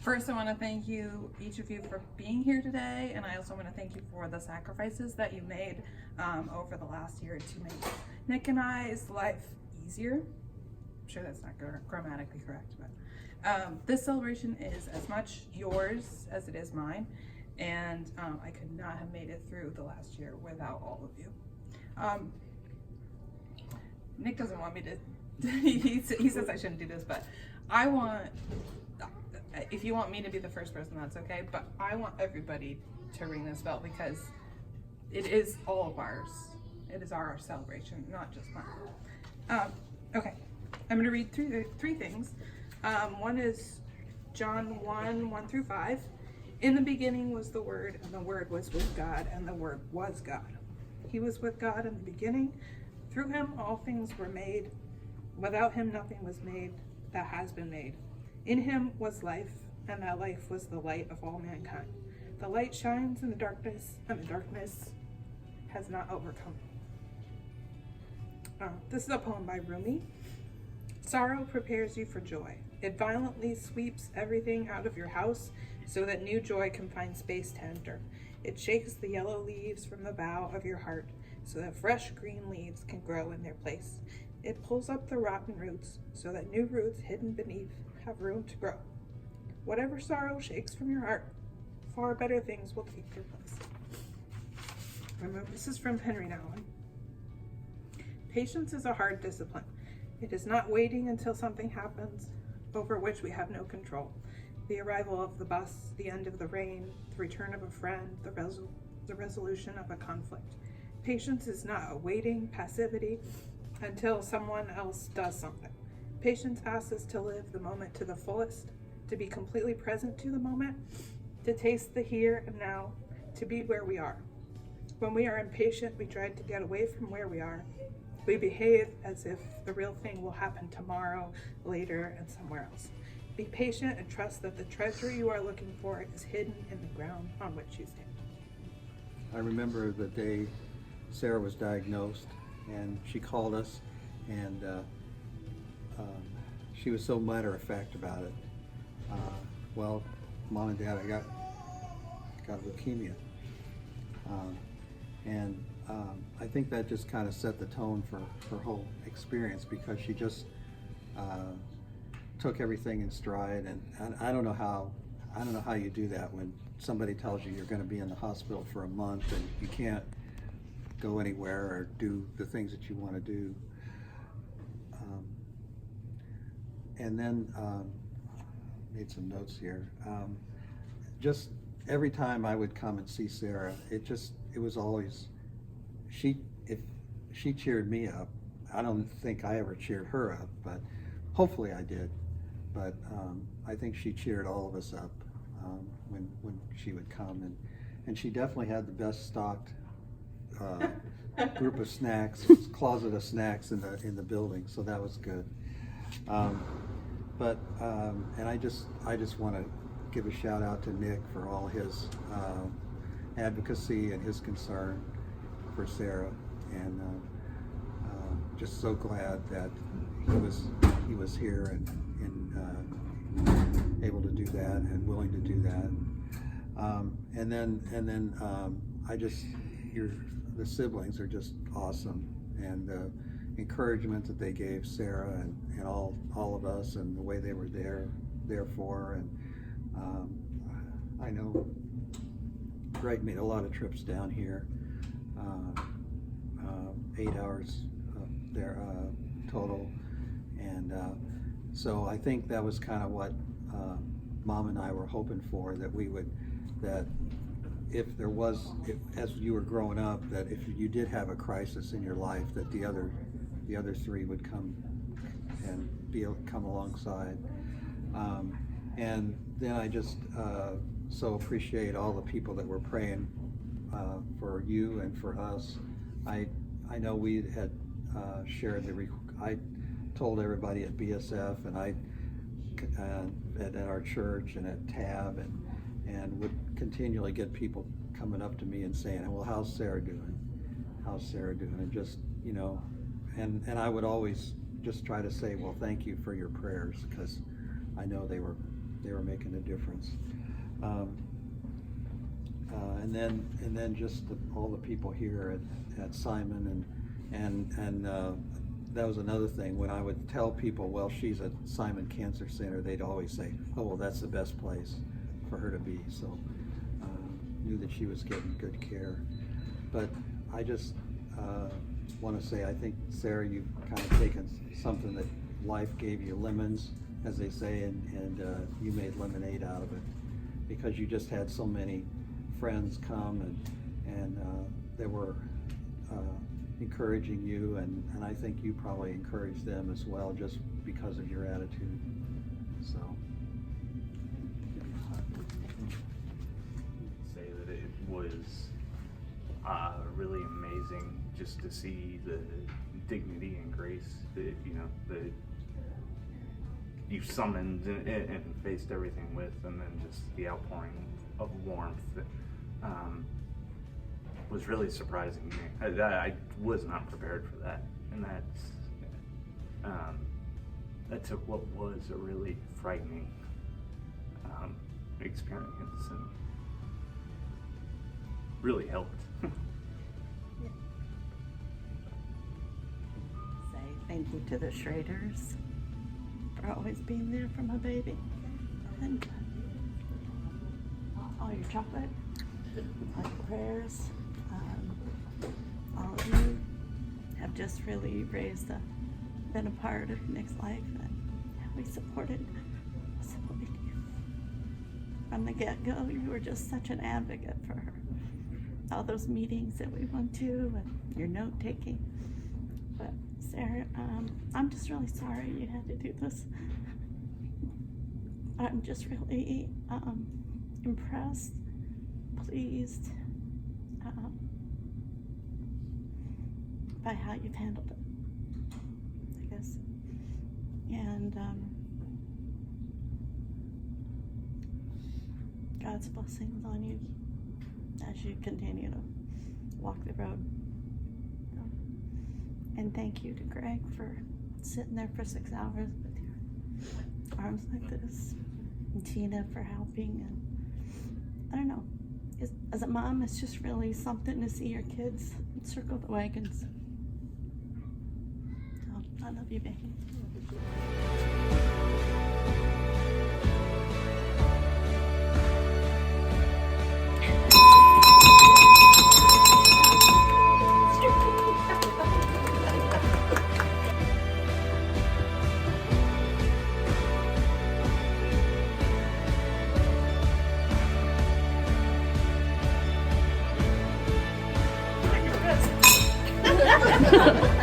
First, I want to thank you, each of you, for being here today, and I also want to thank you for the sacrifices that you made over the last year to make Nick and I's life easier. I'm sure that's not grammatically correct, but this celebration is as much yours as it is mine, and I could not have made it through the last year without all of you. Nick doesn't want me to, he says I shouldn't do this, but I want, if you want me to be the first person, that's okay, but I want everybody to ring this bell because it is all of ours. It is our celebration, not just mine. Okay, I'm going to read three things. One is John 1:1-5. In the beginning was the Word, and the Word was with God, and the Word was God. He was with God in the beginning. Through him all things were made. Without him nothing was made that has been made. In him was life, and that life was the light of all mankind. The light shines in the darkness, and the darkness has not overcome. This is a poem by Rumi. Sorrow prepares you for joy. It violently sweeps everything out of your house so that new joy can find space to enter. It shakes the yellow leaves from the bough of your heart so that fresh green leaves can grow in their place. It pulls up the rotten roots so that new roots hidden beneath have room to grow. Whatever sorrow shakes from your heart, far better things will take their place. Remember, this is from Henry Nouwen. Patience is a hard discipline. It is not waiting until something happens over which we have no control. The arrival of the bus, the end of the rain, the return of a friend, the resolution of a conflict. Patience is not a waiting passivity until someone else does something. Patience asks us to live the moment to the fullest, to be completely present to the moment, to taste the here and now, to be where we are. When we are impatient, we try to get away from where we are. We behave as if the real thing will happen tomorrow, later, and somewhere else. Be patient and trust that the treasure you are looking for is hidden in the ground on which you stand. I remember the day Sarah was diagnosed, and she called us, and she was so matter-of-fact about it. Well, Mom and Dad, I got leukemia. And I think that just kind of set the tone for her whole experience, because she just took everything in stride. And I don't know how you do that when somebody tells you you're going to be in the hospital for a month and you can't go anywhere or do the things that you want to do. And then made some notes here. Just every time I would come and see Sarah, it was always, if she cheered me up. I don't think I ever cheered her up, but hopefully I did. But I think she cheered all of us up when she would come, and she definitely had the best stocked group of snacks, closet of snacks in the building, so that was good. And I just want to give a shout out to Nick for all his advocacy and his concern for Sarah, and just so glad that he was here and able to do that and willing to do that. And then the siblings are just awesome, and the encouragement that they gave Sarah and all of us, and the way they were there for her. And I know Greg made a lot of trips down here, 8 hours there total, and so I think that was kind of what Mom and I were hoping for, that if as you were growing up, that if you did have a crisis in your life, that the other three would come alongside. And then I just so appreciate all the people that were praying for you and for us. I know we had shared I told everybody at BSF, and at our church and at TAB, and would continually get people coming up to me and saying, well, how's Sarah doing? And just, and I would always just try to say, well, thank you for your prayers, because I know they were they were making a difference. And then just all the people here at Simon and that was another thing. When I would tell people, well, she's at Simon Cancer Center, they'd always say, oh, well, that's the best place for her to be. So knew that she was getting good care. But I just want to say, I think, Sarah, you've kind of taken something that life gave you lemons, as they say, and you made lemonade out of it, because you just had so many friends come and they were encouraging you, and I think you probably encouraged them as well, just because of your attitude. So say that it was really amazing just to see the dignity and grace that that you summoned and faced everything with, and then just the outpouring of warmth that was really surprising to me. I was not prepared for that, and that took what was a really frightening experience and really helped. Say thank you to the Schraders for always being there for my baby, and all your chocolate, all your prayers. All of you have just really been a part of Nick's life, and we supported you from the get-go. You were just such an advocate for her. All those meetings that we went to and your note-taking. But Sarah, I'm just really sorry you had to do this. I'm just really impressed, pleased by how you've handled it, I guess. And God's blessings on you as you continue to walk the road. And thank you to Greg for sitting there for 6 hours with your arms like this, and Tina for helping. And I don't know, as a mom, it's just really something to see your kids circle the wagons. So, I love you, baby. Ha ha ha!